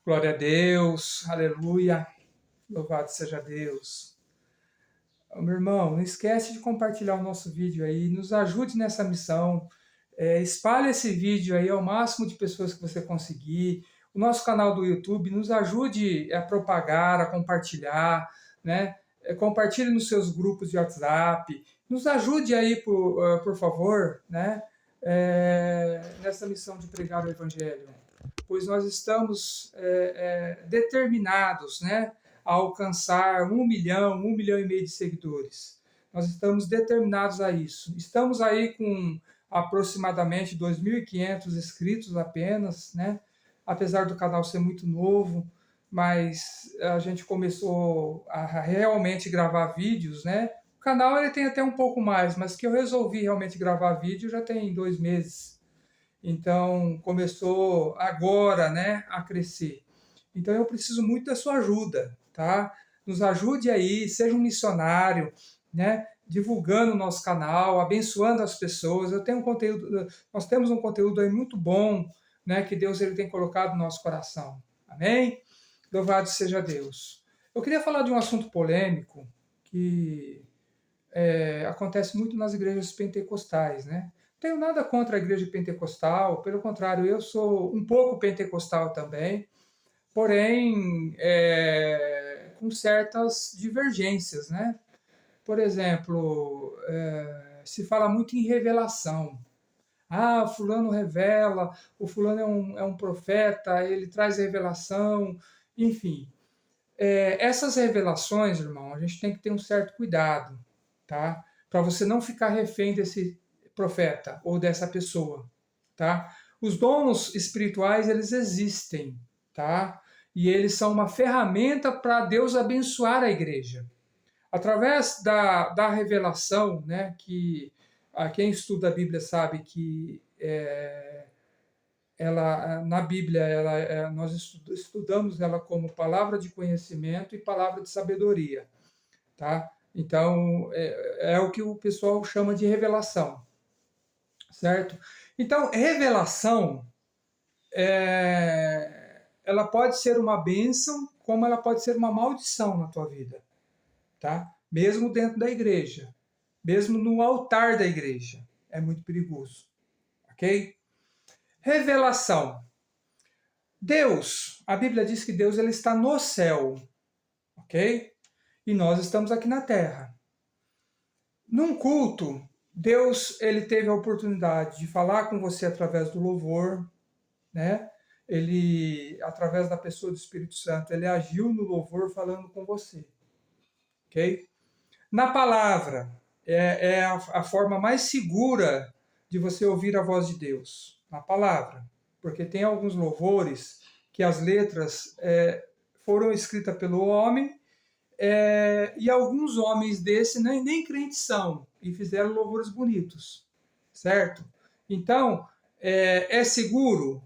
Glória a Deus, aleluia, louvado seja Deus. Meu irmão, não esquece de compartilhar o nosso vídeo aí, nos ajude nessa missão, espalhe esse vídeo aí ao máximo de pessoas que você conseguir. O nosso canal do YouTube nos ajude a propagar, a compartilhar, né? Compartilhe nos seus grupos de WhatsApp, nos ajude aí, por favor, né? Nessa missão de pregar o Evangelho, pois nós estamos determinados, né, a alcançar 1 milhão e meio de seguidores. Nós estamos determinados a isso. Estamos aí com aproximadamente 2.500 inscritos apenas, né? Apesar do canal ser muito novo, mas a gente começou a realmente gravar vídeos, né? O canal ele tem até um pouco mais, mas que eu resolvi realmente gravar vídeo já tem 2 meses. Então, começou agora, né, a crescer. Então, eu preciso muito da sua ajuda, tá? Nos ajude aí, seja um missionário, né, divulgando o nosso canal, abençoando as pessoas. Nós temos um conteúdo aí muito bom, né, que Deus ele tem colocado no nosso coração. Amém? Louvado seja Deus. Eu queria falar de um assunto polêmico que acontece muito nas igrejas pentecostais, né? Não tenho nada contra a igreja pentecostal, pelo contrário, eu sou um pouco pentecostal também, porém com certas divergências, né? Por exemplo, se fala muito em revelação. Ah, fulano revela, o fulano é um profeta, ele traz revelação, enfim. Essas revelações, irmão, a gente tem que ter um certo cuidado, tá? Para você não ficar refém desse profeta ou dessa pessoa, tá? Os dons espirituais, eles existem, tá? E eles são uma ferramenta para Deus abençoar a igreja. Através da revelação, né, que quem estuda a Bíblia sabe que ela na Bíblia nós estudamos ela como palavra de conhecimento e palavra de sabedoria, tá? Então é o que o pessoal chama de revelação, certo? Então revelação ela pode ser uma bênção, como ela pode ser uma maldição na tua vida, tá? Mesmo dentro da igreja, mesmo no altar da igreja, é muito perigoso, ok? Revelação. Deus, a Bíblia diz que Deus ele está no céu, ok? E nós estamos aqui na terra. Num culto, Deus ele teve a oportunidade de falar com você através do louvor, né? Ele, através da pessoa do Espírito Santo, ele agiu no louvor falando com você, ok? Na palavra, é a forma mais segura de você ouvir a voz de Deus, na palavra. Porque tem alguns louvores que as letras foram escritas pelo homem, e alguns homens desse nem crentes são, e fizeram louvores bonitos, certo? Então, é seguro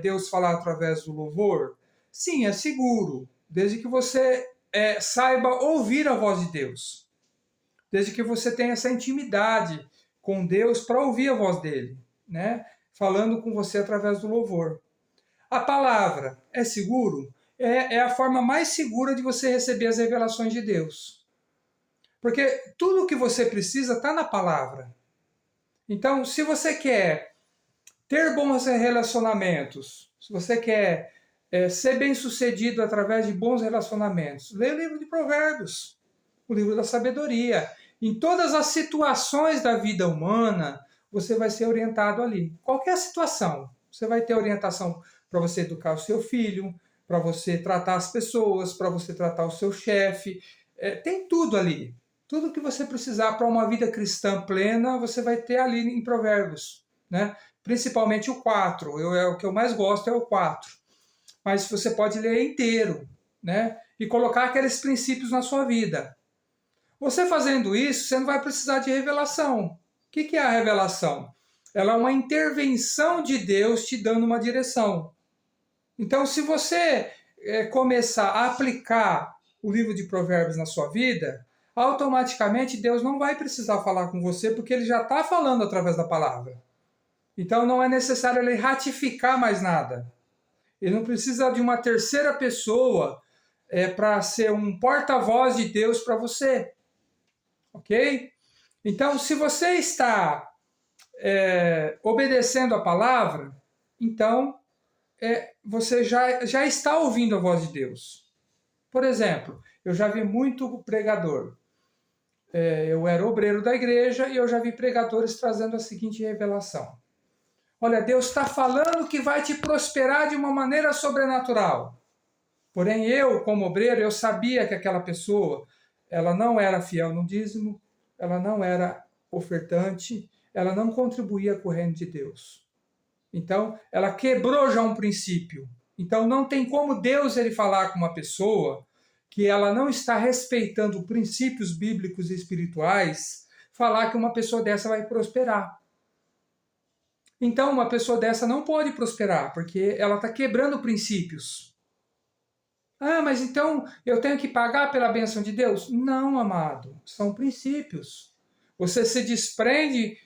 Deus falar através do louvor? Sim, é seguro, desde que você saiba ouvir a voz de Deus, desde que você tenha essa intimidade com Deus para ouvir a voz dele, né? Falando com você através do louvor. A palavra é seguro? É a forma mais segura de você receber as revelações de Deus. Porque tudo o que você precisa está na palavra. Então, se você quer ter bons relacionamentos, se você quer ser bem-sucedido através de bons relacionamentos, leia o livro de Provérbios, o livro da sabedoria. Em todas as situações da vida humana, você vai ser orientado ali. Qualquer situação, você vai ter orientação para você educar o seu filho, para você tratar as pessoas, para você tratar o seu chefe. Tem tudo ali. Tudo que você precisar para uma vida cristã plena, você vai ter ali em Provérbios, né? Principalmente o 4. O que eu mais gosto é o 4. Mas você pode ler inteiro, né? E colocar aqueles princípios na sua vida. Você fazendo isso, você não vai precisar de revelação. O que é a revelação? Ela é uma intervenção de Deus te dando uma direção. Então, se você começar a aplicar o livro de Provérbios na sua vida, automaticamente Deus não vai precisar falar com você, porque ele já está falando através da palavra. Então, não é necessário ele ratificar mais nada. Ele não precisa de uma terceira pessoa para ser um porta-voz de Deus para você. Ok? Então, se você está obedecendo a palavra, então você já está ouvindo a voz de Deus. Por exemplo, eu já vi muito pregador. Eu era obreiro da igreja e eu já vi pregadores trazendo a seguinte revelação. Olha, Deus está falando que vai te prosperar de uma maneira sobrenatural. Porém, eu, como obreiro, eu sabia que aquela pessoa, ela não era fiel no dízimo, ela não era ofertante, ela não contribuía com o reino de Deus. Então, ela quebrou já um princípio. Então, não tem como Deus ele falar com uma pessoa que ela não está respeitando princípios bíblicos e espirituais, falar que uma pessoa dessa vai prosperar. Então, uma pessoa dessa não pode prosperar, porque ela está quebrando princípios. Ah, mas então eu tenho que pagar pela bênção de Deus? Não, amado, são princípios. Você se desprende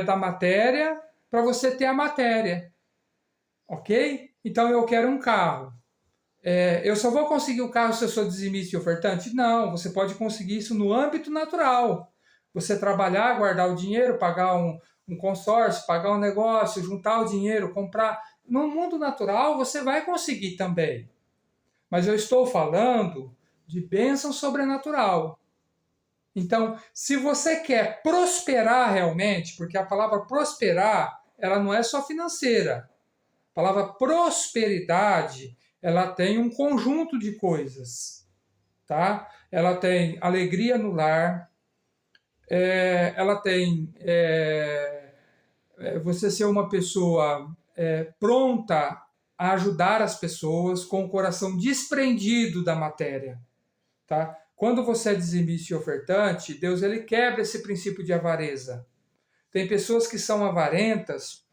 da matéria para você ter a matéria. Ok? Então eu quero um carro. Eu só vou conseguir o carro se eu sou dizimista e ofertante? Não, você pode conseguir isso no âmbito natural. Você trabalhar, guardar o dinheiro, pagar um consórcio, pagar um negócio, juntar o dinheiro, comprar. No mundo natural você vai conseguir também. Mas eu estou falando de bênção sobrenatural. Então, se você quer prosperar realmente, porque a palavra prosperar, ela não é só financeira. A palavra prosperidade, ela tem um conjunto de coisas, tá? Ela tem alegria no lar, ela tem você ser uma pessoa pronta a ajudar as pessoas com o coração desprendido da matéria, tá? Quando você é dizimista e ofertante, Deus ele quebra esse princípio de avareza. Tem pessoas que são avarentas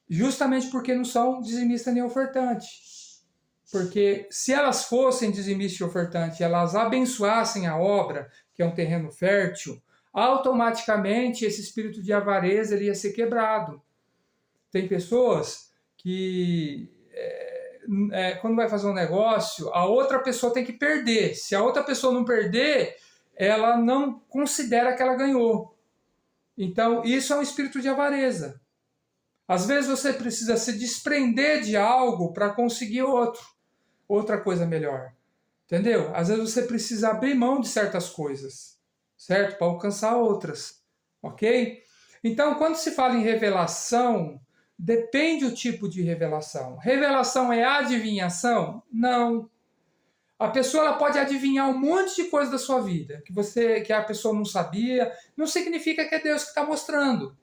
justamente porque não são dizimista nem ofertante. Porque se elas fossem dizimista e ofertante, elas abençoassem a obra, que é um terreno fértil, automaticamente esse espírito de avareza ele ia ser quebrado. Tem pessoas que quando vai fazer um negócio, a outra pessoa tem que perder. Se a outra pessoa não perder, ela não considera que ela ganhou. Então, isso é um espírito de avareza. Às vezes você precisa se desprender de algo para conseguir outra coisa melhor. Entendeu? Às vezes você precisa abrir mão de certas coisas, certo? Para alcançar outras. Ok? Então, quando se fala em revelação, depende do tipo de revelação. Revelação é adivinhação? Não. A pessoa ela pode adivinhar um monte de coisa da sua vida que a pessoa não sabia. Não significa que é Deus que está mostrando.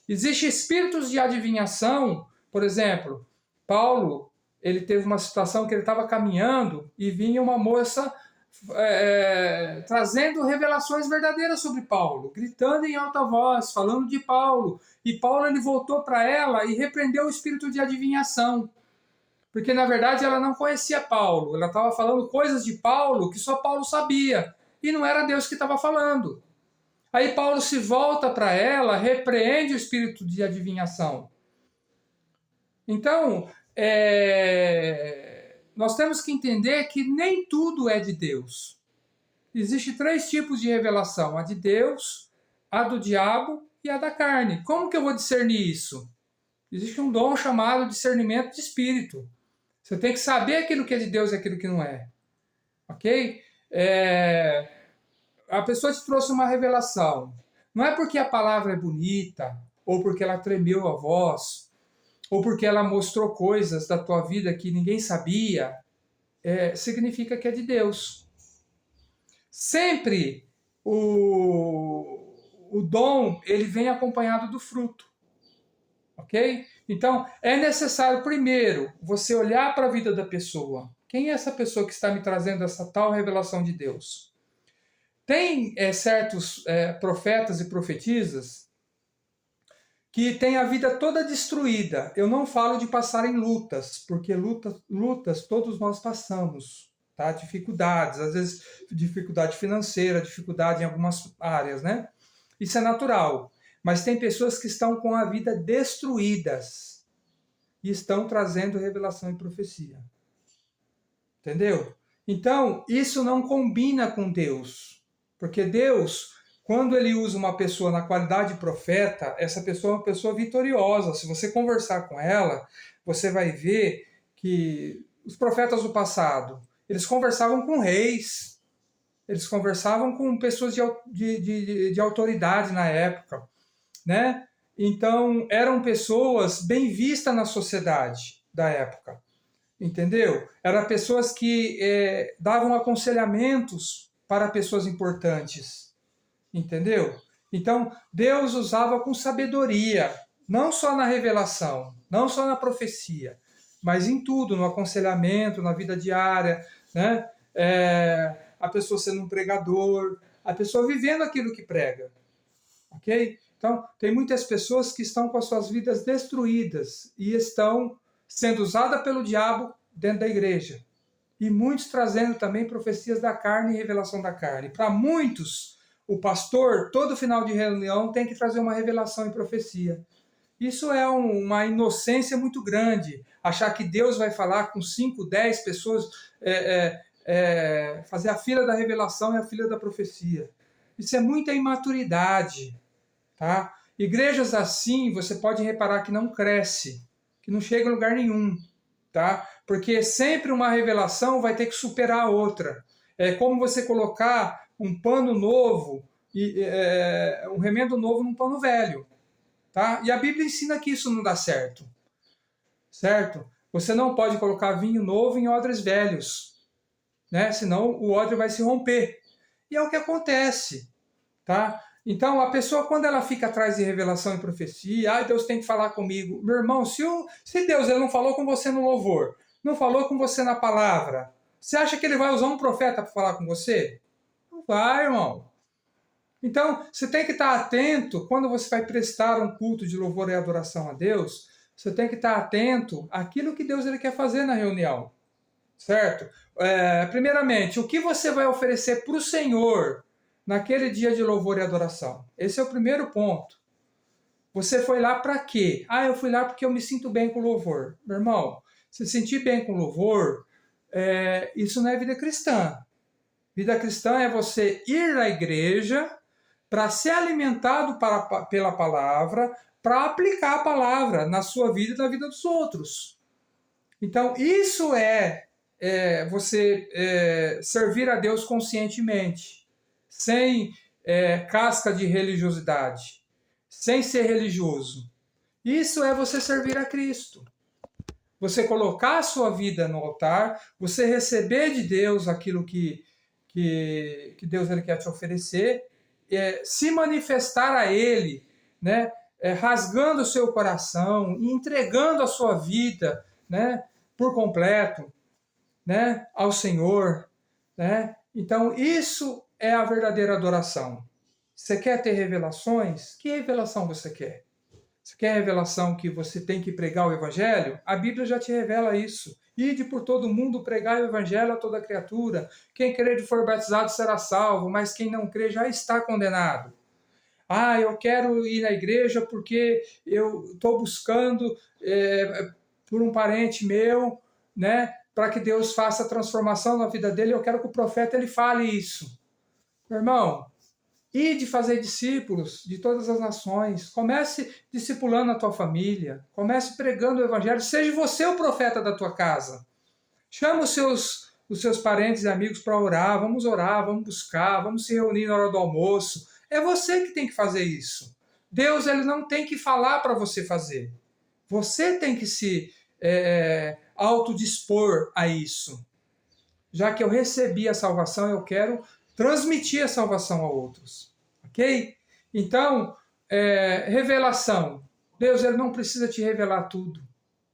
Existem espíritos de adivinhação. Por exemplo, Paulo ele teve uma situação que ele estava caminhando e vinha uma moça trazendo revelações verdadeiras sobre Paulo, gritando em alta voz, falando de Paulo. E Paulo ele voltou para ela e repreendeu o espírito de adivinhação. Porque, na verdade, ela não conhecia Paulo. Ela estava falando coisas de Paulo que só Paulo sabia. E não era Deus que estava falando. Aí Paulo se volta para ela, repreende o espírito de adivinhação. Então, nós temos que entender que nem tudo é de Deus. Existem 3 tipos de revelação: a de Deus, a do diabo e a da carne. Como que eu vou discernir isso? Existe um dom chamado discernimento de espírito. Você tem que saber aquilo que é de Deus e aquilo que não é. Ok? A pessoa te trouxe uma revelação. Não é porque a palavra é bonita, ou porque ela tremeu a voz, ou porque ela mostrou coisas da tua vida que ninguém sabia, significa que é de Deus. Sempre o dom ele vem acompanhado do fruto. Ok? Então, é necessário primeiro você olhar para a vida da pessoa. Quem é essa pessoa que está me trazendo essa tal revelação de Deus? Tem certos profetas e profetisas que têm a vida toda destruída. Eu não falo de passar em lutas, porque lutas todos nós passamos. Tá? Dificuldades, às vezes dificuldade financeira, dificuldade em algumas áreas, né? Isso é natural. Mas tem pessoas que estão com a vida destruídas. e estão trazendo revelação e profecia. Entendeu? Então, isso não combina com Deus. Porque Deus, quando ele usa uma pessoa na qualidade de profeta, essa pessoa é uma pessoa vitoriosa. Se você conversar com ela, você vai ver que os profetas do passado, eles conversavam com reis, eles conversavam com pessoas de autoridade na época, né? Então, eram pessoas bem vistas na sociedade da época, entendeu? Eram pessoas que davam aconselhamentos para pessoas importantes, entendeu? Então, Deus usava com sabedoria, não só na revelação, não só na profecia, mas em tudo, no aconselhamento, na vida diária, né? A pessoa sendo um pregador, a pessoa vivendo aquilo que prega, ok? Então, tem muitas pessoas que estão com as suas vidas destruídas e estão sendo usadas pelo diabo dentro da igreja. E muitos trazendo também profecias da carne e revelação da carne. Para muitos, o pastor, todo final de reunião, tem que trazer uma revelação e profecia. Isso é uma inocência muito grande. Achar que Deus vai falar com 5, 10 pessoas, fazer a fila da revelação e a fila da profecia. Isso é muita imaturidade. Tá? Igrejas assim, você pode reparar que não cresce, que não chega a lugar nenhum, tá? Porque sempre uma revelação vai ter que superar a outra. É como você colocar um pano novo, um remendo novo num pano velho, tá? E a Bíblia ensina que isso não dá certo, certo? Você não pode colocar vinho novo em odres velhos, né? Senão o odre vai se romper. E é o que acontece, tá? Então, a pessoa, quando ela fica atrás de revelação e profecia, Deus tem que falar comigo. Meu irmão, se Deus ele não falou com você no louvor, não falou com você na palavra, você acha que ele vai usar um profeta para falar com você? Não vai, irmão. Então, você tem que estar atento, quando você vai prestar um culto de louvor e adoração a Deus, você tem que estar atento àquilo que Deus ele quer fazer na reunião, certo? Primeiramente, o que você vai oferecer para o Senhor naquele dia de louvor e adoração? Esse é o primeiro ponto. Você foi lá para quê? Eu fui lá porque eu me sinto bem com o louvor. Meu irmão, se sentir bem com o louvor, isso não é vida cristã. Vida cristã é você ir à igreja para ser alimentado pela palavra, para aplicar a palavra na sua vida e na vida dos outros. Então, isso você servir a Deus conscientemente, sem casca de religiosidade, sem ser religioso. Isso é você servir a Cristo. Você colocar a sua vida no altar, você receber de Deus aquilo que Deus ele quer te oferecer, se manifestar a Ele, né, rasgando o seu coração, entregando a sua vida, né, por completo, né, ao Senhor, né? Então, isso é a verdadeira adoração. Você quer ter revelações? Que revelação você quer? Você quer revelação que você tem que pregar o Evangelho? A Bíblia já te revela isso. Ide por todo mundo pregar o Evangelho a toda criatura. Quem crer e for batizado será salvo, mas quem não crer já está condenado. Eu quero ir na igreja porque eu estou buscando por um parente meu, né, para que Deus faça a transformação na vida dele. Eu quero que o profeta ele fale isso. Meu irmão, ide fazer discípulos de todas as nações. Comece discipulando a tua família. Comece pregando o evangelho. Seja você o profeta da tua casa. Chama os seus parentes e amigos para orar. Vamos buscar, vamos se reunir na hora do almoço. É você que tem que fazer isso. Deus ele não tem que falar para você fazer. Você tem que se autodispor a isso. Já que eu recebi a salvação, eu quero transmitir a salvação a outros. Ok? Então, revelação. Deus ele não precisa te revelar tudo.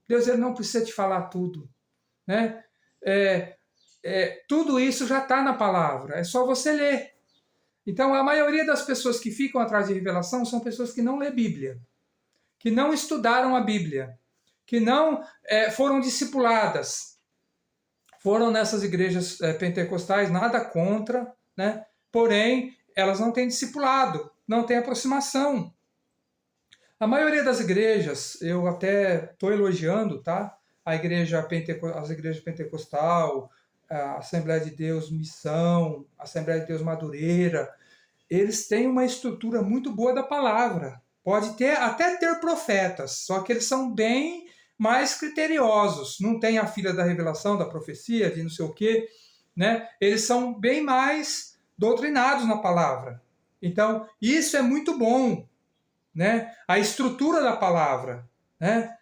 Deus ele não precisa te falar tudo. Né? Tudo isso já está na palavra. É só você ler. Então, a maioria das pessoas que ficam atrás de revelação são pessoas que não lêem Bíblia, que não estudaram a Bíblia, que não foram discipuladas. Foram nessas igrejas pentecostais, nada contra, né? Porém, elas não têm discipulado, não têm aproximação. A maioria das igrejas, eu até estou elogiando, tá? As igrejas pentecostal, a Assembleia de Deus Missão, Assembleia de Deus Madureira, eles têm uma estrutura muito boa da palavra. Pode ter até ter profetas, só que eles são bem mais criteriosos. Não tem a filha da revelação, da profecia, de não sei o quê, né? Eles são bem mais doutrinados na palavra. Então, isso é muito bom, né? A estrutura da palavra, né?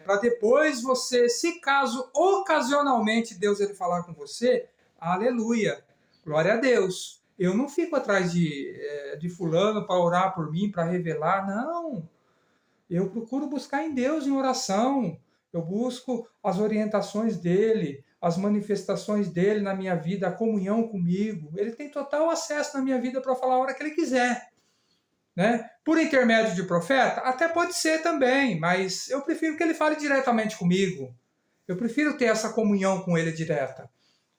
Para depois você, se caso ocasionalmente Deus ele falar com você, aleluia, glória a Deus. Eu não fico atrás de fulano para orar por mim, para revelar, não. Eu procuro buscar em Deus em oração. Eu busco as orientações dele, as manifestações dele na minha vida, a comunhão comigo. Ele tem total acesso na minha vida para falar a hora que ele quiser. Né? Por intermédio de profeta, até pode ser também, mas eu prefiro que ele fale diretamente comigo. Eu prefiro ter essa comunhão com ele direta.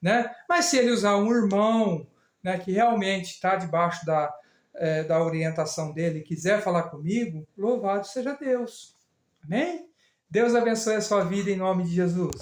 Né? Mas se ele usar um irmão, né, que realmente está debaixo da orientação dele e quiser falar comigo, louvado seja Deus. Amém? Deus abençoe a sua vida em nome de Jesus.